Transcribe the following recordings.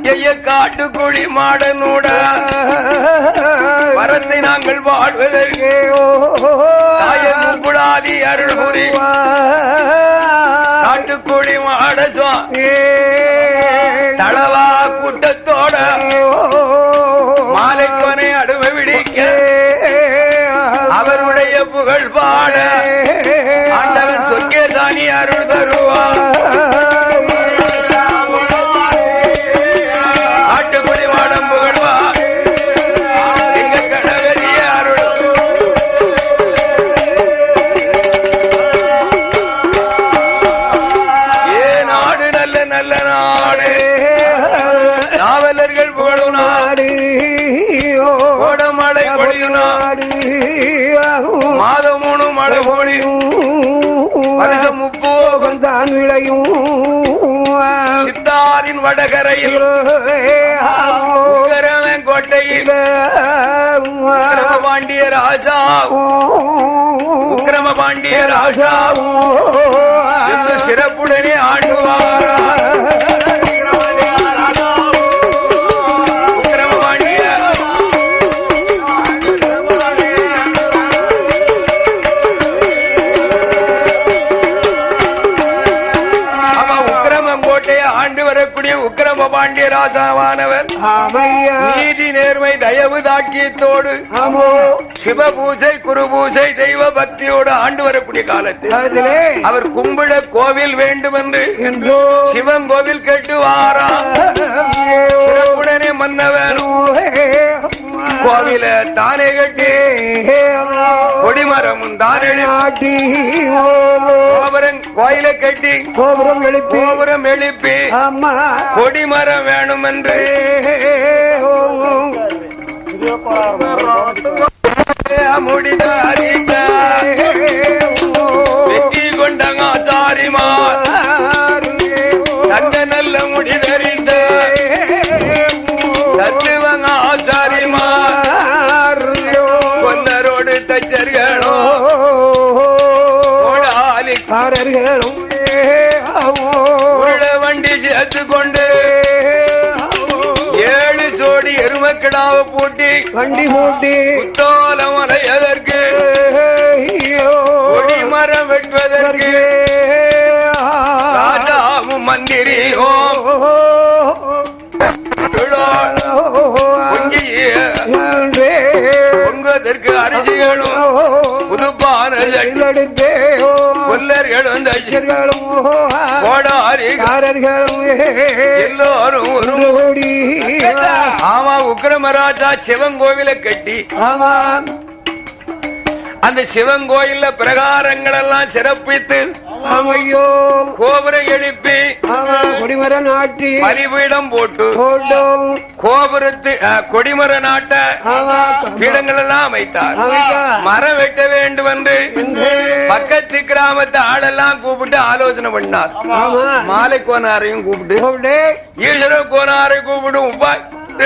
காட்டுக்குழி மாடனூட வரத்தை நாங்கள் வாழ்வதற்கு தாயமுகுடாதி அருள்புரி காட்டுக்குழி மாட சுவாமி தளவா கூட்டத்தோட மாலைக்கொனை அடுமை விடிக்க அவருடைய புகழ் பாட ஆண்டவன் சொர்க்கேசானி அருள் தருவார். மாதமூணு மழை பொழியும் வருஷம் முப்போகம் தான் விளையும் சித்தாரின் வடகரையில் கோட்டையில் பாண்டிய ராஜா உக்கிரம பாண்டிய ராஜாவும் சிறப்புடனே ஆண்டுவார். உக்கிரம பாண்டிய ராஜாவானவர் நீதி நேர்மை தயவு தாக்கியத்தோடு சிவ பூஜை குரு பூஜை தெய்வ பக்தியோடு ஆண்டு வரக்கூடிய காலத்தில் அவர் கும்பிட கோவில் வேண்டும் என்று சிவன் கோவில் கேட்டு வாரா சிறப்புடனே மன்னவர் கோவில தானே கட்டி கொடிமரமும் தானே கோயிலை கட்டி கோபுரம் எழுப்பி கொடிமரம் வேணும் என்று முடிதாரிக்க வெற்றி கொண்டாங்க ஆச்சாரிமா தங்க நல்ல முடிதறிந்த தத்துவங்க ஆச்சாரிமா கொல்லரோடு தச்சர்களோ காரர்களும் வண்டி சேர்த்து கொண்டு 7 ஜோடி எருமக்கிடாவை பூட்டி வண்டி பூட்டி குத்தாலமலை எதற்கு கொடிமரம் வெட்டுவதற்கு ராஜாவும் மந்திரியும் பொங்குவதற்கு அரிசிகளும் புதுப்பான கொல்லர்களும் தச்சர்களும் கோடாரிகாரர்களும் எல்லோரும் ஆமா உக்கிரமராஜா சிவன் கோவிலை கட்டி அந்த சிவன் கோயில்ல பிரகாரங்கள் எல்லாம் சிறப்பித்து கோபுரம் எழுப்பி கொடிமர நாட்டி பலிபீடம் போட்டு கோபுரத்து கொடிமர நாட்ட பீடங்கள் எல்லாம் அமைத்தார். மரம் வெட்ட வேண்டும் என்று பக்கத்து கிராமத்து ஆளெல்லாம் கூப்பிட்டு ஆலோசனை பண்ணார். மாலை கோனாரையும் கூப்பிட்டு ஈஸ்வர கோனாரை கூப்பிட்டு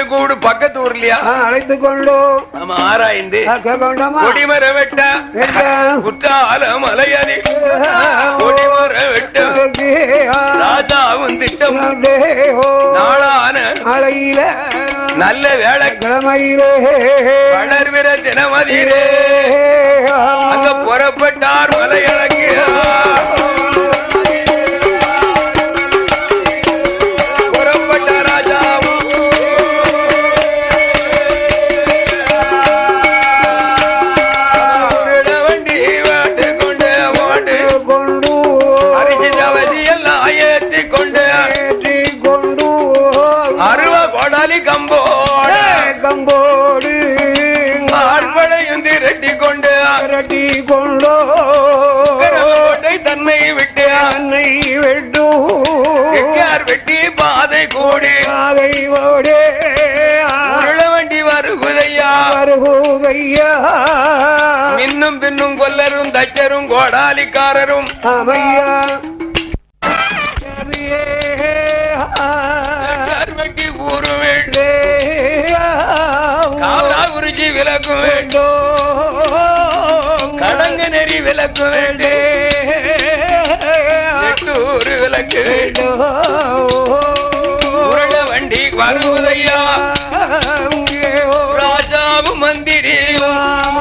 கூப்பிடு பக்கத்து ஊர்லயா அழைத்து கொண்டோம். நம்ம ஆராய்ந்து கொடிமர வெட்ட குற்றால மலையடி கொடிமர வெட்ட ராஜாவும் திட்டம் நாளான அலையில நல்ல வேலைக்கிழமையிலே வளர்விர தினமதியிலே அங்க புறப்பட்டார் மலையழகு கம்போடு ஆழ்வளையும் திரட்டி கொண்டு தன்னை விட்டு அன்னை வெட்டு வெட்டி பாதை கூடி பாதை ஓடே வண்டி வருகுதையா மின்னும் பின்னும் கொல்லரும் தச்சரும் கோடாலிக்காரரும் அமையா வெட்டி கூறு வேண்டே குருஜி விளக்கு வேண்டும் கடங்கு நெறி விளக்கு வேண்டே விளக்கு வேண்டும் வண்டி வருவதையா ராஜாவும் மந்திரியும்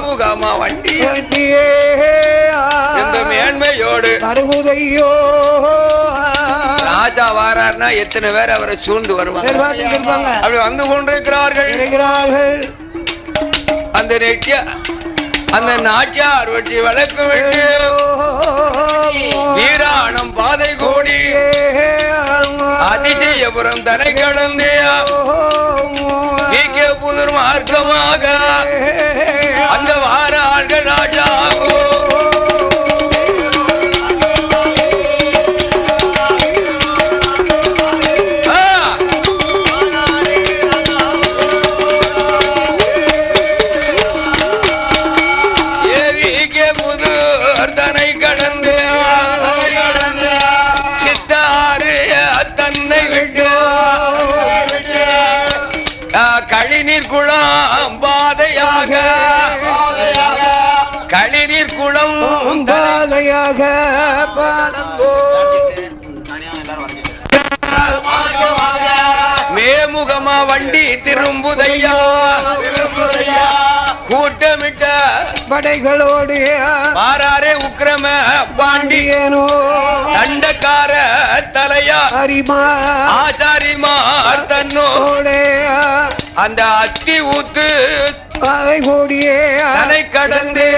முகமா வண்டி எந்த மேன்மையோடு வருவதையோ ராஜா வாரார்னா எத்தனை பேர் அவரை சூழ்ந்து வருவாங்க அப்படி வந்து கொண்டிருக்கிறார்கள் அந்த நெட்டிய அந்த நாட்டியார் வெட்டி வழக்கு விட்டு வீராணம் பாதை கூடி அதிசயபுரம் தனை கடந்தே புதர் மார்க்கமாக அந்த வாரார்கள் ராஜா களிநீர் குளம் பாதையாக களிநீர் குளம் பாதையாக மேமுகமா வண்டி திரும்புதையா கூட்டமிட்ட படைகளோடு பாராரே உக்கிரம பாண்டியனோ தண்டக்கார தலையா ஆச்சாரிமா தன்னோட அந்த அத்தி ஊத்து கூடிய தனை கடந்து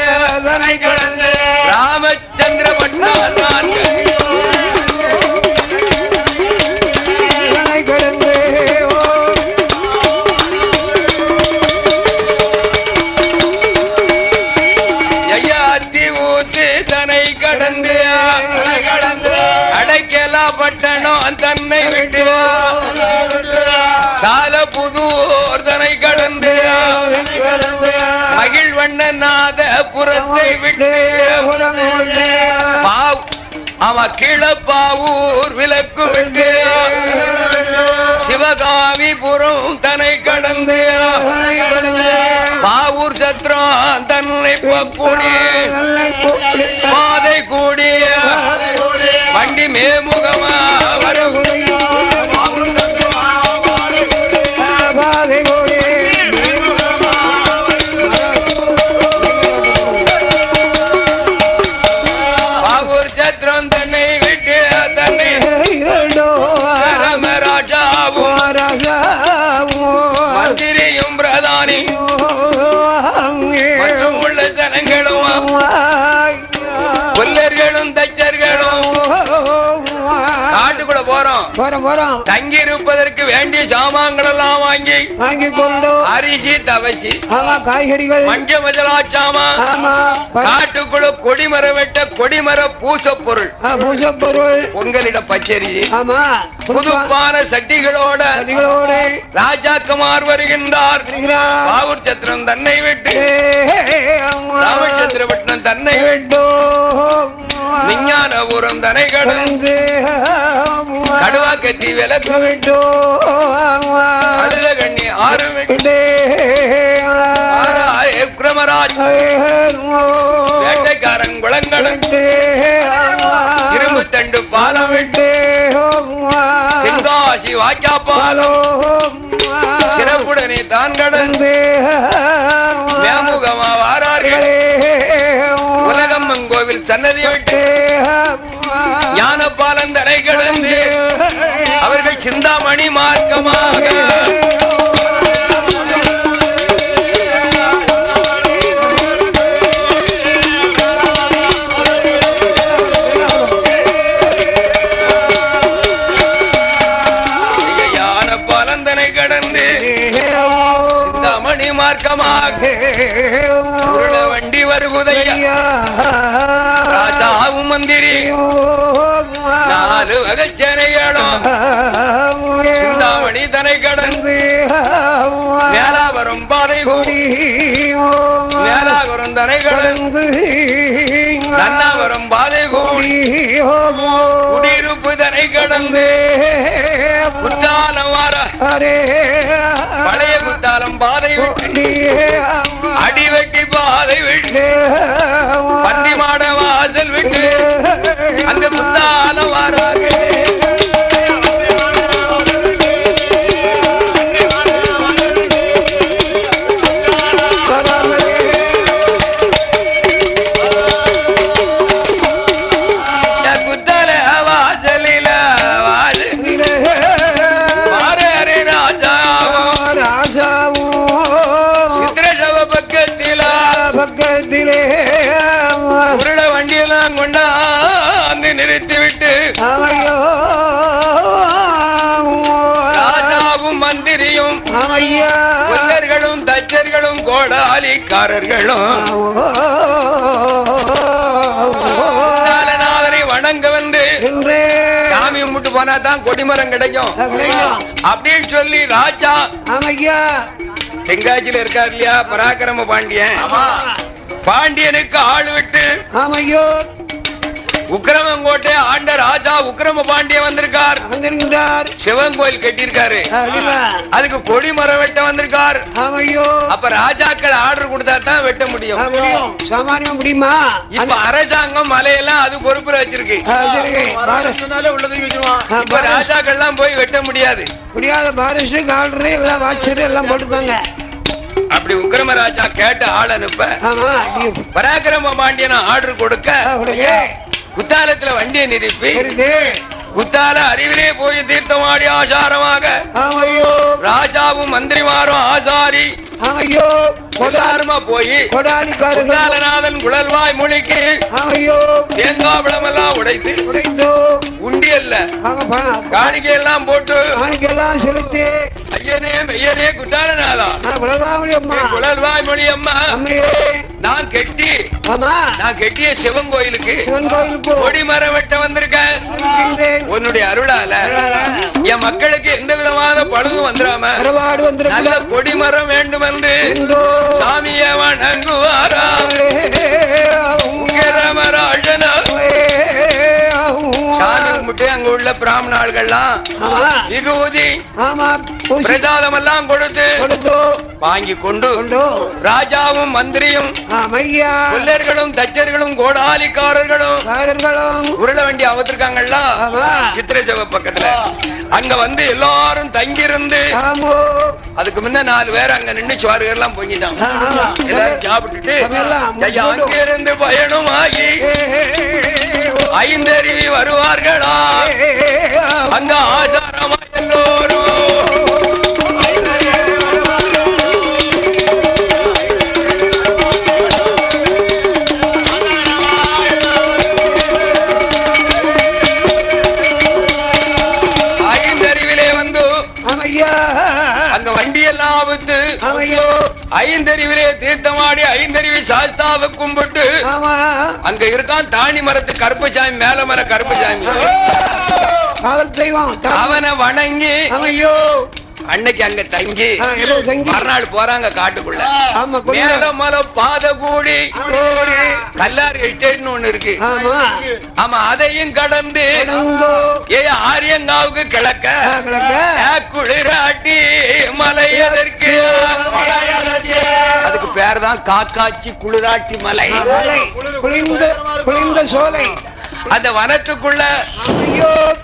ராமச்சந்திர பட்டான் பட்டணம் தன்னை விட்டு சால புதூர் தனை கடந்து மகிழ்வண்ணநாத புறத்தை விட்டு அவன் கீழப்பாவூர் விலக்கு விட்டு சிவகாமிபுரம் தனை கடந்து பாவூர் சத்திரம் தன்னை கூடி பாதை கூடிய வண்டி மேமுகமா பாவூர் சத்திரம் தன்னை விட்டு தன்னை ராஜாவும் மந்திரியும் பிரதானி மற்றும் உள்ள ஜனங்களும் புல்லர்களும் தச்சர்களும் காட்டுக்குள்ள போறோம் தங்கி இருப்பதற்கு வேண்டிய சாமான்கள் எல்லாம் வாங்கி கொண்டு அரிசி தவசி காய்கறிகள் மஞ்ச மஜலா சாமான் காட்டுக்குள்ள கொடிமர வெட்ட கொடிமர பூச பொருள் பொங்கலிட பச்சரி புதுப்பான சட்டிகளோட ராஜாக்குமார் வருகின்றார் பாவூர் சத்திரம் தன்னை விட்டு ராமச்சந்திரபட்டினம் தன்னை விட்டு விஞ்ஞானபுரம் தனை கடந்து கடுவா கத்தி விளக்கு விட்டு கண்ணி ஆறு விட்டு வேட்டைக்காரன் குளங்கடந்து இரும்பு தண்டு பாலம் விட்டு தென்காசி வாய்க்கா பாலம் சிறப்புடனே தான் கடந்து மேமுகமா வாரார்கள் உலகம்மன் கோவில் சன்னதி விட்டு ஞானபாலன் தரை கடந்து அவர்கள் சிந்தாமணி மார்க்கமாக ஞானபாலன் தரை கடந்து சிந்தாமணி மார்க்கமாக வண்டி வருகுதையா ராஜாவும் மந்திரி நாலு வகைச்சனைகளும் சிந்தாமணி தனை கடந்து மேலாவரம் பாதை கூடி மேலாவரம் தனை கடந்து நன்னாவரம் பாதை கூடி குடியிருப்பு தனை கடந்து குற்றாலம் வார பழைய குற்றாலம் பாதை விட்டு அடிவெட்டி பாதை விட்டு பந்தி மாட வாசல் விட்டு அந்த குத்தாலம் வாரார்கள் கொல்லர்களும் தச்சர்களும் கோடாலிக்காரர்களும் வணங்க வந்து சாமி கும்பிட்டு போனா தான் கொடிமரம் கிடைக்கும் அப்படின்னு சொல்லி ராஜா தெங்காட்சியில இருக்காரு இல்லையா பராக்கிரம பாண்டியன், பாண்டியனுக்கு ஆள் விட்டு உக்கிரமங்கோட்டை ஆண்ட ராஜா உக்கிரம பாண்டியன் வந்திருக்கார். சிவன் கோயில் கட்டியிருக்காரு, அதுக்கு கொடி மரம் வெட்ட வந்திருக்கார். அப்ப ராஜாக்கள் ஆர்டர் கொடுத்தா தான் வெட்ட முடியும். முடியுமா? இப்ப அரசாங்கம் மலையெல்லாம் அது பொறுப்பு வச்சிருக்கு. இப்ப ராஜாக்கள் எல்லாம் போய் வெட்ட முடியாது. எல்லாம் போட்டுப்பாங்க. அப்படி உக்கிரமராஜா கேட்ட ஆள் அனுப்ப பராக்கிரம பாண்டியன் ஆர்டர் கொடுக்க குத்தாலத்துல வண்டியை நிறுப்பி குத்தால அறிவிலே போய் தீர்த்தமாடி ஆசாரமாக ராஜாவும் மந்திரிமாரும் ஆசாரி போய் குத்தாலநாதன் குழல்வாய் மொழிக்கு தேங்காவிளம் எல்லாம் உடைத்து உண்டியல்ல காணிக்கை எல்லாம் போட்டு செலுத்தி ஐயனே மெய்யனே குத்தாலநாதா குழல்வாய் மொழி அம்மா நான் கெட்டிய சிவன் கோயிலுக்கு கொடிமரம் வெட்ட வந்திருக்கேன். உன்னுடைய அருளால என் மக்களுக்கு எந்த விதமான பழுதும் வந்துடாம நல்ல கொடிமரம் வேண்டும் என்று சாமியை வணங்குவாரா சாமி கும்பிட்டு அங்க உள்ள பிராமணாள்கள்லாம் விபூதி பிரசாதம் எல்லாம் கொடுத்து வாங்கி கொண்டு ராஜாவும் மந்திரியும் கொல்லர்களும் தச்சர்களும் கோடாலிக்காரர்களும் உருள வண்டி அவத்திருக்காங்கல்ல சித்திரை செவ பக்கத்துல அங்க வந்து எல்லாரும் தங்கியிருந்து அதுக்கு முன்ன 4 பேர் அங்க நின்று சுவார்கள் எல்லாம் பொங்கிட்டாங்க. எல்லாரும் சாப்பிட்டுட்டு அங்கிருந்து பயணமாகி ஐந்தருவி வருவார்களா அங்க ஆசாரமா எல்லோரும் ஐந்தறிவிலே தீர்த்தமாடி ஐந்தறிவி சாஸ்தாவை கும்பிட்டு அங்க இருக்கான் தாணி மரத்து கருப்பசாமி மேல மர கருப்பசாமி அவனை வணங்கி அன்னைக்கு அங்க தங்கி மறுநாள் போறாங்க காட்டுக்குள்ள. மேல மலை பாத கூடி கல்லார் எஸ்டேட்னு ஒண்ணு இருக்கு. ஆமா அதையும் கடந்து ஆரியங்காவுக்கு கிழக்க குளிராட்டி மலை எதற்கு அதுக்கு பேர் தான் காக்காட்சி குளிராட்டி மலை. குளிர்ந்த சோலை அந்த வனத்துக்குள்ள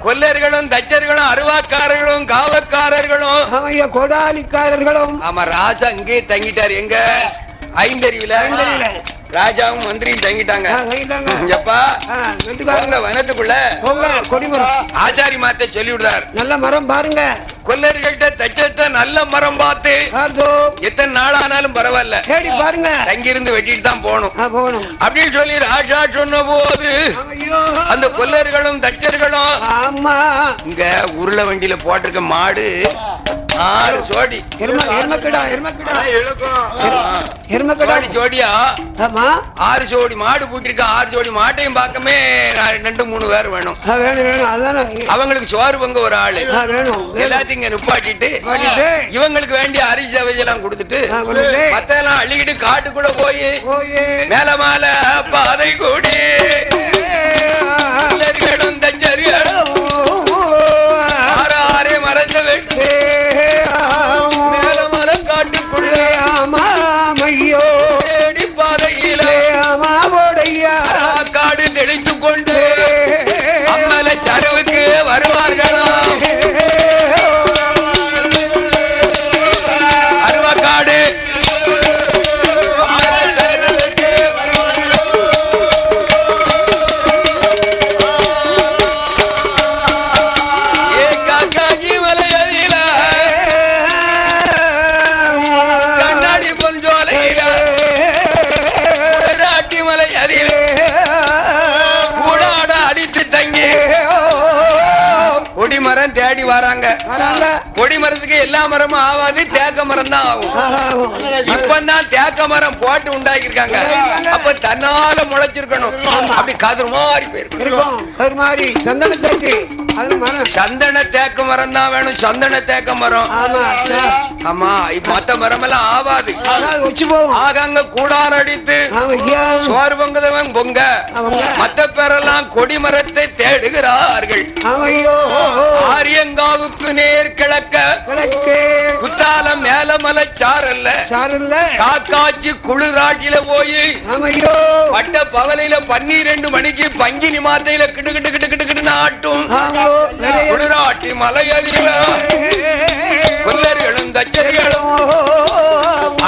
கொல்லர்களும் தச்சர்களும் அருவாக்காரர்களும் காவக்காரர்களும் கோடாலிக்காரர்களும் ஆமா ராஜா அங்கே தங்கிட்டாரு. எங்க ஐந்தறிவில ராஜாவும் மந்திரியும் தங்கிட்டாங்க. வனத்துக்குள்ள ஆச்சாரி மாட்ட சொல்லி விடுறார், நல்ல மரம் பாருங்க. கொல்லர்கள்ட்ட தச்சட்ட நல்ல மரம் பார்த்து எத்தனை நாள் ஆனாலும் பரவாயில்ல தேடி பாருங்க, தங்கிருந்து வெட்டிட்டு தான் போகணும் அப்படின்னு சொல்லி ராஜா சொன்ன போது அந்த கொல்லர்களும் தச்சர்களும் இங்க உருள வண்டியில போட்டிருக்க மாடு 6 ஜோடி ஜோடியா 6 ஜோடி மாடு பூட்டிருக்க. 6 ஜோடி மாட்டையும் பார்க்கமே 2-3 பேர் வேணும். அவங்களுக்கு சோறு பங்கு ஒரு ஆளு எல்லாத்தையும் இங்க நிப்பாட்டிட்டு இவங்களுக்கு வேண்டிய அரிசி அவையெல்லாம் கொடுத்துட்டு மத்தெல்லாம் அள்ளிக்கிட்டு காட்டுக்குள்ள போய் மேல மேல பாதை கூடி தஞ்சரிகளும் மறைஞ்ச வெட்டு மேல மரம் காட்டுக்குள்ளே பாதையில காடு தெளித்து கொண்டு அம்மல சரவுக்கு வருவார்களா அருவக்காடு வராங்க. கொடி மரத்துக்கு எல்லா மரமும் ஆவாது, தேக்க மரம் தான் ஆகும். இப்பதான் தேக்க மரம் போட்டு உண்டாக்கி இருக்காங்க. அப்ப தன்னால முளைச்சிருக்கணும். அப்படி கதிர் மாதிரி போயிருக்கும். சந்தன தேக்க மரம் தான் வேணும். சந்தன தேக்க மரம். ஆமா, இப்ப மத்த மரம் எல்லாம் ஆவாது. ஆகாங்க கூடாரம் அடித்து சோறு பொங்குதவன் பொங்க, மத்த பேரெல்லாம் கொடி மரத்தை தேடுகிறார்கள். ஆரியங்காவுக்கு நேர் கிழக்க குத்தாலம் மேல மலை சாரல்ல காக்காச்சி குளிராட்டில போய் பட்ட பவலையில 12 மணிக்கு பங்கினி மாத்தையில கிட்டு கிட்டு கிட்டு கிட்டு கிட்டு ஆட்டும் குளிராட்டி மலையதில கொல்லர்களும் தச்சர்களும்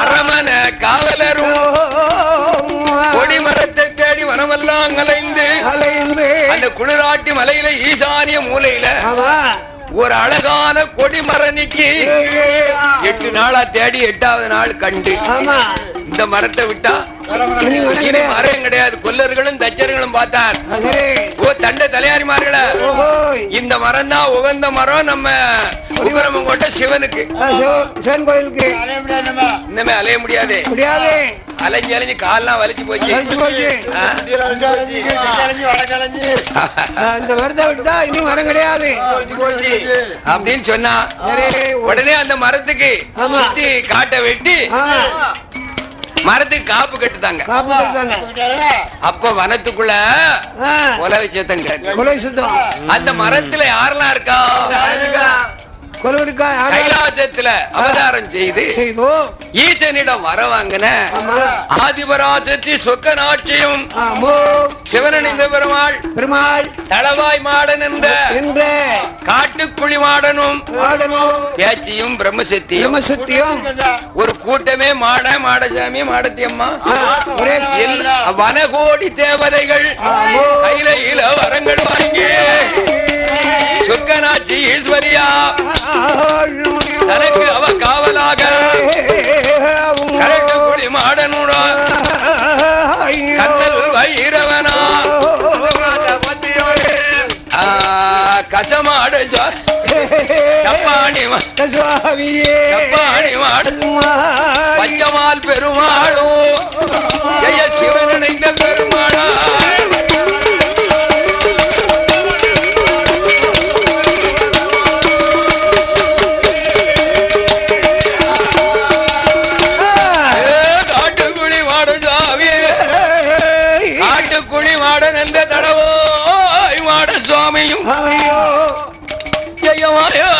அரமன காவலரும் கொடிமரத்தை தேடி வனமெல்லாம் அலைந்து அந்த குளிராட்டி மலையில ஈசானிய மூலையில ஒரு அழகான கொடிமரணிக்கு 8 நாளா தேடி 8வது நாள் கண்டு இந்த மரத்தை விட்டா இனி மரம் கிடையாது. கொல்லர்களும் தச்சர்களும் பார்த்தார். ஓ தண்ட தலையாரிமார்கள, இந்த மரம் தான் உகந்த மரம் நம்ம உபரமங்கோட்டை சிவனுக்கு கோயிலுக்கு. இன்னமே அலைய முடியாது. அலைஞ்சு அலைஞ்சு கால்லாம் வலிச்சு போச்சு. அந்த மரத்தை விட்டா இனி மரம் கிடையாது அப்படின்னு சொன்னா உடனே அந்த மரத்துக்கு காட்டை வெட்டி மரத்துக்கு காப்பு கட்டுதாங்க. அப்ப வனத்துக்குள்ள கொலை வச்சதங்க. அந்த மரத்துல யாரெல்லாம் இருக்கா? கைலாசத்துல அவதாரம் செய்து ஈசனிடம் வர வாங்கின ஆதிபராசக்தி சொக்க நாட்சியும் சிவனணிந்த பெருமாள் தளவாய் மாடன் என்ற காட்டுக்குழி மாடனும் பேச்சியும் பிரம்மசக்தியும் ஒரு கூட்டமே மாடசாமி மாடத்தியம்மா வனகோடி தேவதைகள் கையில வரங்கள் வாங்கி சொக்கநாச்சி ஈஸ்வரியா தனக்கு அவ காவலாக கரட்டுக்குடி மாடனுடா கண்ணல் வைரவனா கச்சமாடு சப்பாணி மாடு பச்சமால் பெருமாளும் ஜெய சிவன் நினைந்த பெருமாளா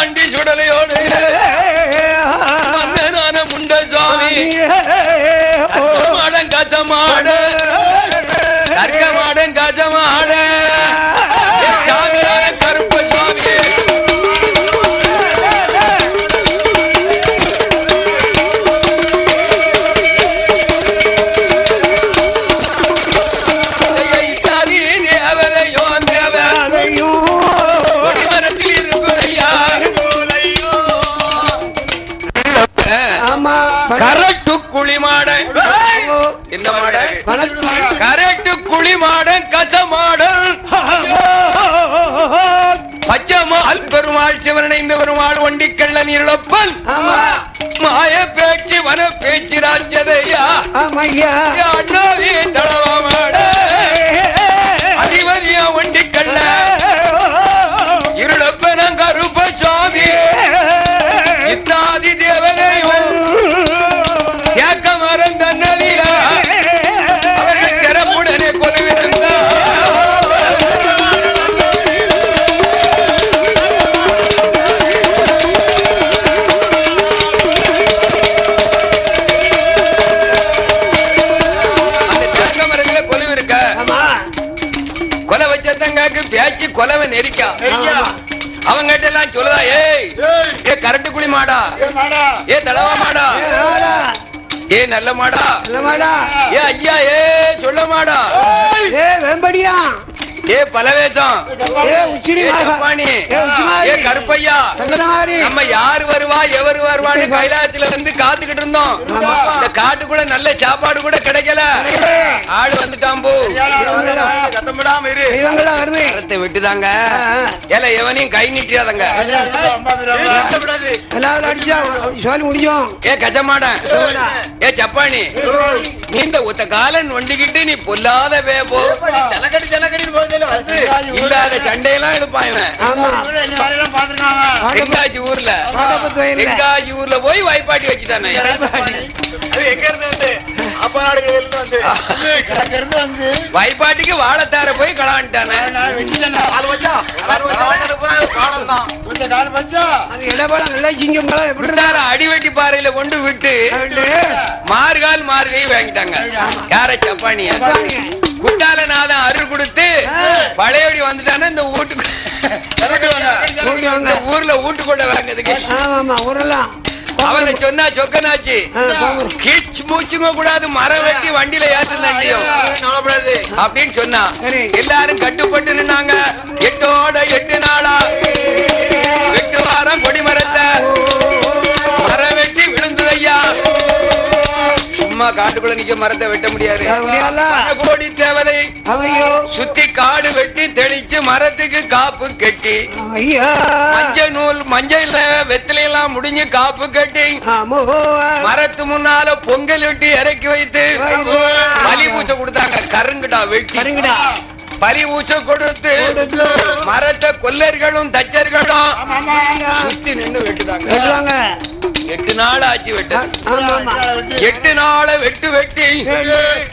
அண்டி சுடலையோடு முண்ட சுவாமி மாடன் கச்சமாட கற்க மாடன் கச்சமாட சாமியான கருப்ப சுவாமி கரெக்டு குழி மாடன் இந்த மாடன் கரெக்டு குழி மாடன் கச்ச மாடன் பச்சமால் பெருமாள் சிவனைந்த பெருமாள் ஒண்டிக்கள்ள நீரப்பன் மாய பேச்சு வன பேச்சு ராஜ்யதையா அண்ணாவே தளவா மாட அதிபதியா ஒண்டிக்கள்ள இருளப்பன கருப்ப சுவாமி இத்தாதி தேவதையும் கேட்க மரம் தன்னதில அவர்கள் சிறப்புடனே கொலுவிருந்தார். கொலை வச்சதங்காக்கு பேச்சு கொலவை நெரிக்கா அவங்க எல்லாம் சொல்லுதா, ஏ கரட்டு குழி மாடா, ஏ தளவா மாடா, ஏ நல்ல மாடா, ஏ ஐயா, ஏ சொல்ல மாடா, ஏ வெம்படியா, ஏ பலவேசம், ஏ உச்சினி ஏ மகா, சப்பானி, ஏ உச்சிமாரி, ஏ கருப்பையா, சங்கரமாரி, நம்ம யாரு வருவா எவரு வருவான்னு கைலாயத்துல வந்து காத்துக்கிட்டு இருந்தோம். இந்த காட்டுக்குள்ள நல்ல சாப்பாடு கூட கிடைக்கல. ஆளு வந்துட்டான் போ. தெய்வங்களா வருது. மரத்தை வெட்டுதாங்க. ஏல எவனையும் கை நீட்டியாதங்க. எல்லாரும் அடிச்சா சொல்லி முடியும். ஏ கஜமாட, ஏ சப்பானி, நீ இந்த ஒத்த காலன் ஒண்டிக்கிட்டு நீ பொல்லாத வேபோ இல்லாத சண்டையெல்லாம் எடுப்பான் இவன். ஆமா தென்காசி ஊர்ல தென்காசி ஊர்ல போய் வாய்ப்பாட்டி வச்சுட்டானே. வைப்பாட்டிக்கு வாழைத்தார போய் கலான்ட்டானே. அடிவெட்டி பாறையில கொண்டு விட்டு மார்கால் மார்கை வாங்கிட்டாங்க. யார சப்பானிய குட்டால நாதம் அருள் கொடுத்து பழையபடி வந்துட்டானே. இந்த வீட்டுக்கு ஊர்ல வீட்டு கொண்ட வாங்கிறதுக்கு அவனை சொன்னா சொக்கனாச்சு கிச் மூச்சுங்க கூடாது, மரம் வெட்டி வண்டியில ஏத்துதான் அப்படின்னு சொன்னா எல்லாரும் கட்டுப்பட்டு நின்னாங்க. 8 நாளா 8 வாரம் கொடிமரத்தை மரம் வெட்டி விழுந்ததையா. சும்மா காட்டுக்குள்ள நிக்க மரத்தை வெட்ட முடியாது. கோடி தேவதை சுத்தி காடு வெட்டி தெளிச்சு மரத்துக்கு காப்பு கட்டி மஞ்சள் நூல் மஞ்சள் வெத்தில எல்லாம் முடிஞ்சு காப்பு கட்டி மரத்து முன்னால பொங்கல் விட்டு இறக்கி வைத்து பலி பூச்சை கொடுத்தாங்க. கருங்குடா வெட்டி பலி பூச்சை கொடுத்து மரத்தை கொல்லர்களும் தச்சர்களும் சுத்தி நின்று வெட்டுதாங்க. 8 நாள் ஆச்சு வெட்ட. 8 நாள வெட்டு வெட்டி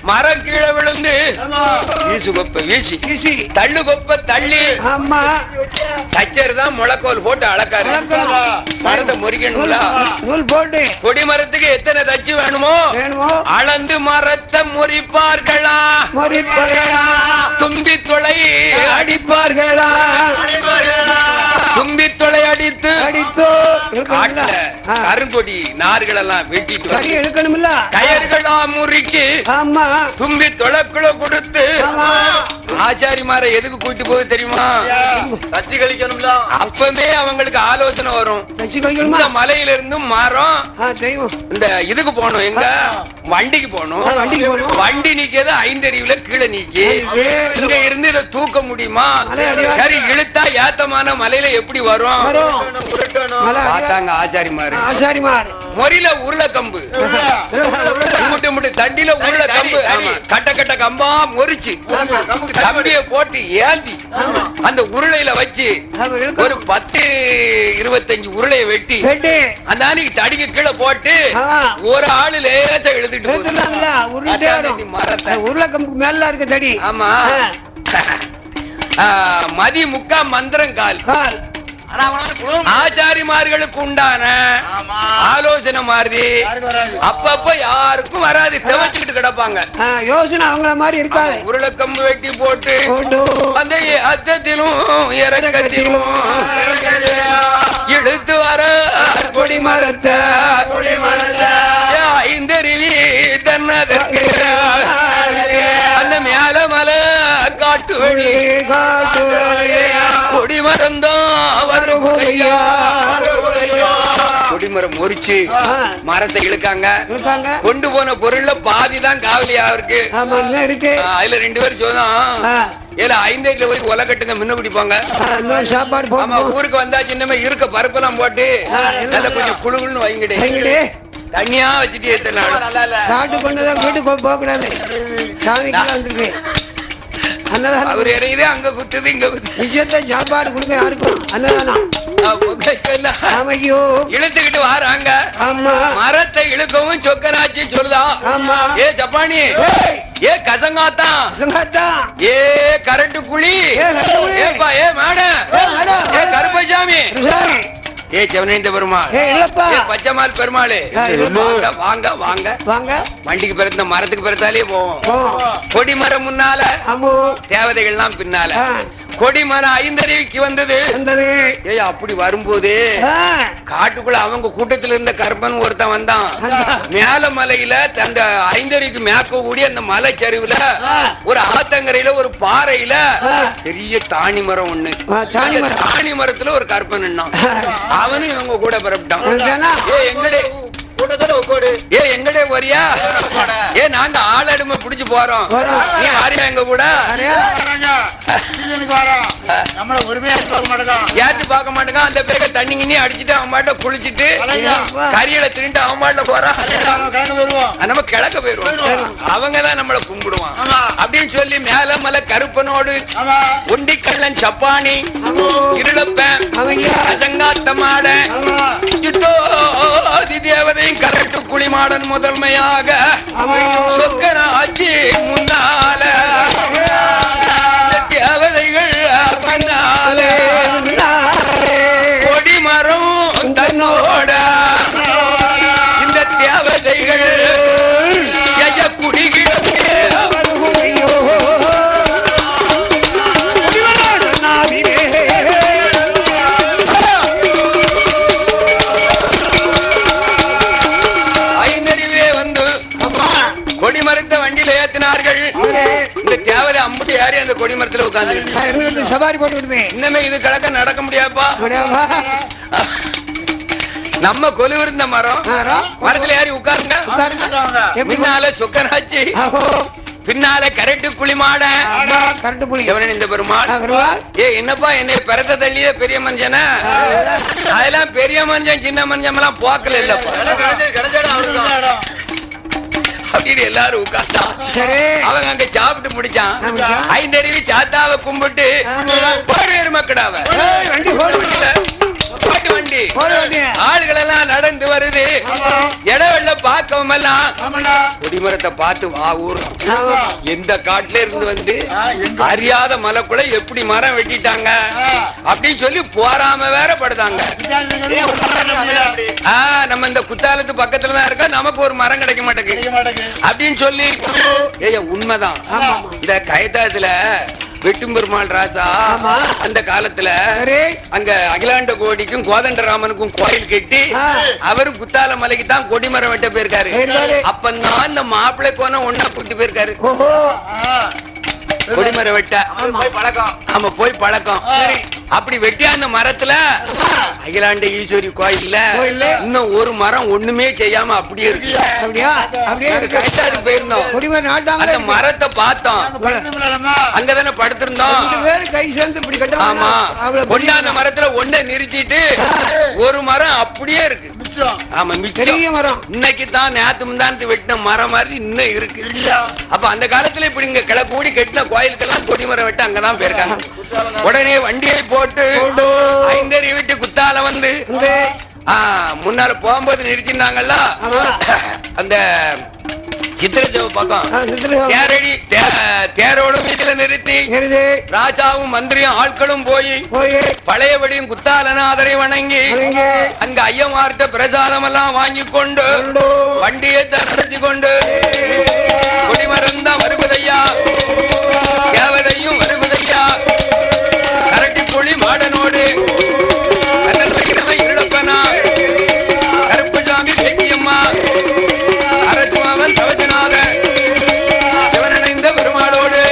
மரம் கீழே விழுந்து வீசு கொப்ப வீசி தள்ளு கொப்ப தள்ளி தச்சர் தான் முளைக்கோல் போட்டு அளக்காரு. மரத்தை முறிக்கணும்ல. போட்டு கொடி மரத்துக்கு எத்தனை தச்சு வேணுமோ அளந்து மரத்தை முறிப்பார்களா, தும்பி தொலை அடிப்பார்களா, தும்பி தொலை அடித்து கருங்கொடி நார்கள் எல்லாம் வெட்டிட்டு கயர்களா முறுக்கி தும்பி தொலைக்குள்ள கொடுத்து ஆச்சாரிமார எதுக்கு கூட்டி போகுது தெரியுமா? தச்சு கழிக்கணும்ல. அப்பவே அவங்களுக்கு ஆலோசனை வரும். இந்த மலையில இருந்து மரம் இந்த இதுக்கு போகணும், எங்க வண்டிக்கு போகணும். வண்டி நீக்கியது 5 அறிவுல கீழே நீக்கி இங்க இருந்து இதை தூக்க முடியுமா? சரி இழுத்தா ஏத்தமான மலையில எப்படி வரும் பார்த்தாங்க ஆச்சாரிமார். மொரியில உருளை கம்பு தண்டில உருளை கம்பு கட்ட கட்ட கம்பா முறிச்சு கம்பிய போட்டு ஏந்தி அந்த உருளையில வச்சு ஒரு 10-25 உருளையை வெட்டி அந்த அன்னைக்கு தடிக்கு கீழே போட்டு ஒரு ஆளு லேசா எழுதிட்டு மரத்தை உருளை கம்பு மேல இருக்க தடி. ஆமா மதி முக்கா மந்திரம் கால் ஆச்சாரிமார்களுக்கு உண்டான ஆலோசனை மாதிரி அப்பப்ப யாருக்கும் வராது. தெவச்சுக்கிட்டு கிடப்பாங்க. யோசனை அவங்கள மாதிரி இருக்காது. உருளைக்கம்பு வெட்டி போட்டு அந்த அத்தத்திலும் இறக்கத்திலும் இழுத்து வர கொடி மரத்தை 5 அருவி தன்னதற்கு அந்த மேல மலை காட்டு வழி கொடி மரம்தான் கொடிமரம் முறிச்சு மரத்தை இழுக்காங்க. கொண்டு போன பொருள்ல பாதிதான் காவலியா இருக்கு. அதுல 2 பேரும் சொன்னோம் 5 அடியில போய் ஒலை கட்டுங்க முன்ன குடிப்பாங்க. சாப்பாடு ஊருக்கு வந்தா சின்னமே இருக்க பருப்பெல்லாம் போட்டு கொஞ்சம் குழுகுன்னு வைங்கடே தண்ணியா வச்சுட்டு எத்தனை நாடு கொண்டுதான் வீட்டுக்கு போக கூடாது. சாமிக்கு அவர் இறையுது அங்க குத்துது இங்க விஷயத்த சாப்பாடு கொடுக்க யாருக்கும் அன்னதானம் இழுத்துக்கிட்டு வாராங்க. மரத்தை இழுக்கவும் சொக்கனாச்சி சொல்லுதா. ஏ சப்பானி, ஏ கசங்காத்தான், ஏ கரட்டு குழி, ஏப்பா ஏ மாட, ஏ கருப்பசாமி, ஏ சிவனேந்த பெருமாள், பச்சைமால் பெருமாள், வாங்க வாங்க வாங்க. வண்டிக்கு பிறந்த மரத்துக்கு பிறத்தாலே போவோம். கொடி மரம் முன்னால தேவதைகள்லாம் பின்னால கொடிமரம் ஐந்தறிவுக்கு வந்தது. ஏய் அப்படி வரும்போது காட்டுக்குள்ள அவங்க கூட்டத்துல இருந்த கருப்பன் ஒருத்தன் வந்தான். மேல மலையில அந்த ஐந்தறிவுக்கு மேக்க கூடிய அந்த மலை சரிவுல ஒரு ஆத்தங்கரையில ஒரு பாறையில பெரிய தாணி மரம் ஒண்ணு. தாணி மரத்துல ஒரு கருப்பன் நின்னான். அவனும் இவங்க கூட புறப்பட்டான். ஏ எங்கடே வரியா? ஏ நாங்க ஆளடுமை புடிச்சு போறோம். நீ வாரியா எங்க கூட? ஏத்து பார்க்க மாட்டேங்க. அந்த பேக தண்ணி கிண்ணி அடிச்சுட்டு அவன் மாட்ட குளிச்சுட்டு கரியல திருட்டு அவன் மாட்ட போறான். நம்ம கிழக்க போயிருவோம். அவங்கதான் நம்மள கும்பிடுவான் அப்படின்னு சொல்லி மேல மலை கருப்பனோடு ஒண்டி கள்ளன் சப்பானி இருளப்பேன் அசங்காத்தமாட தேவதையும் கரட்டு குளிமாடன் முதன்மையாக சொக்கராட்சி முன்னால தேவதைகள் பின்னாலே கொடிமரம் தன்னோட இந்த தேவதைகள் குடிகிட கொடிமரத்துல உட்கார்ந்து சவாரி போட்டு இன்னமே இது கலக்க நடக்க முடியாப்பா. நம்ம கொலுவிருந்த மரம் மரத்துல ஏறி உட்காருங்க. பின்னால சொக்கராட்சி பின்னால கரட்டு குளிமாட இந்த பெருமாள். ஏ என்னப்பா என்னை பிறத்த தள்ளியே பெரிய மனுஷன அதெல்லாம் பெரிய மனுஷன் சின்ன மனுஷன் எல்லாம் போக்கல இல்லப்பா அப்படின்னு எல்லாரும் உட்கார்ந்தா. அவங்க அங்க சாப்பிட்டு முடிச்சான். ஐந்தறிவி சாத்தாவை கும்பிட்டு போடுவேறு மக்கடாவ வண்டி ஆளுகள் எல்லாம் நடந்து வருது. இடவெள்ள பார்க்கவும் எல்லாம் கொடிமரத்தை பார்த்து வா ஊர் எந்த காட்டுல இருந்து வந்து அறியாத மலைக்குள்ள எப்படி மரம் வெட்டிட்டாங்க அப்படின்னு சொல்லி போறாம வேற படுதாங்க. நம்ம இந்த குத்தாலத்து பக்கத்துலதான் இருக்க நமக்கு ஒரு மரம் கிடைக்க மாட்டேங்குது அப்படின்னு சொல்லி உண்மைதான். இந்த கயத்தாத்துல வெட்டும் பெருமாள் ராசா அந்த காலத்துல அங்க அகிலாண்ட கோடிக்கும் கோதண்டராமனுக்கும் கோயில் கட்டி அவரு குத்தால மலைக்கு தான் கொடிமரம் வெட்ட போயிருக்காரு. அப்பதான் அந்த மாப்பிள்ளை கோணம் ஒன்னா கூட்டி போயிருக்காரு கொடிமரம் வெட்ட. ஆமா போய் பழக்கம். அப்படி வெட்டியா அந்த மரத்துல அகிலாண்ட ஈஸ்வரி கோயில்ல இன்னும் ஒரு மரம் ஒண்ணுமே செய்யாம அப்படியே இருக்கு. போயிருந்தோம் அந்த மரத்தை பார்த்தோம். அங்கதானே படுத்திருந்தோம். ஆமா கொண்டாந்த மரத்துல ஒன்ன நிறுத்திட்டு ஒரு மரம் அப்படியே இருக்கு. ஆமா பெரிய மரம். இன்னைக்கு தான் நேத்து முந்தானத்து வெட்டின மரம் மாதிரி இன்னும் இருக்கு. அப்ப அந்த காலத்துல இப்படி இங்க கிளக்கூடி கட்டின கோயிலுக்கெல்லாம் கொடிமரம் வெட்ட அங்கதான் போயிருக்காங்க. உடனே வண்டியை போட்டு ஐந்தறி விட்டு குத்தால வந்து முன்னால போகும்போது நிறுத்தினாங்கல்ல அந்த சித்திரஜவ பக்கம் தேரோட வீட்டுல நிறுத்தி ராஜாவும் மந்திரியும் ஆட்களும் போய் பழையபடியும் குத்தாலநாதரை வணங்கி அங்க ஐயமார்ட்ட பிரசாதம் எல்லாம் வாங்கி கொண்டு வண்டியை நடத்தி கொண்டு கொடிமரம் தான் வருவதையா தேவதையும் வருவதையா கரட்டி புலி மாடனோடு இருளப்பனா கருப்புசாமி சேக்கியம்மா அரசுமாவன் தவஜனாத சிவனடைந்த பெருமாளோடு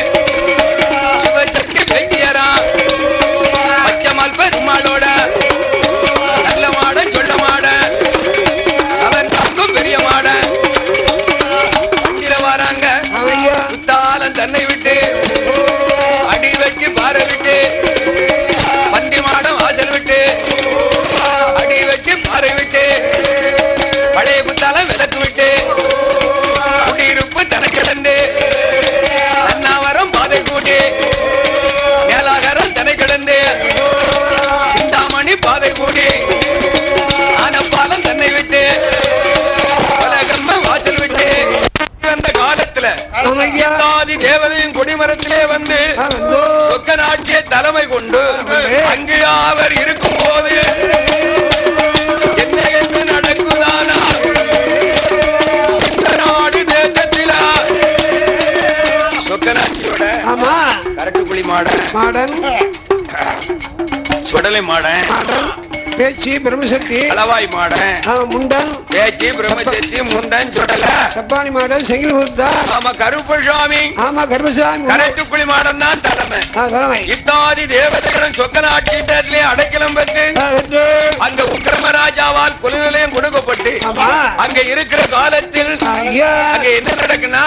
சிவசக்தி பேச்சியரா பச்சமால் பெருமாளோட நல்ல மாட சொல்ல மாட அவன் தாங்கும் பெரிய மாட அங்கில வாராங்க குத்தாலம் தன்னை விட்டு அடி வச்சு பார விட்டு பந்தி மாடம் வாசல் விட்டு அடி வச்சு பாறை விட்டு பழைய குத்தாலம் விளக்கு விட்டு குடியிருப்பு தனக்கிடந்து அண்ணாவரம் பாதை கூட்டி மேலாகரம் தனக்கிடந்து சிந்தாமணி பாதை கூட்டி ஆனப்பாலம் தன்னை விட்டு வாசல் விட்டு அந்த காலத்துல தேவதையும் கொடிமரத்திலே வந்து சொக்க நாட்டிய தலைமை கொண்டு அங்கு அவர் இருக்கும் போது என்ன என்ன நடக்குதானா இந்த நாடு தேசத்திலா சொக்க நாட்டியோட கரட்டு புலி மாடன் சுடலை மாடன் மாடன் பேச்சு பிரம்மசக்தி அளவாய் மாடன் முண்டன் பேச்சு பிரம்மசக்தி முண்டன் சுடல சப்பானி மாடன் செங்கில் முத்தா ஆமா கருப்பசாமி ஆமா கருப்பசாமி கரைட்டுக்குழி மாடன் தான் தலைமை இத்தாதி தேவதைகளும் சொக்கன ஆட்சியிட்டத்திலே அடைக்கலம் பெற்று அந்த உக்கிரமராஜாவால் கொலை நிலையம் கொடுக்கப்பட்டு அங்க இருக்கிற காலத்தில் அங்க என்ன நடக்குன்னா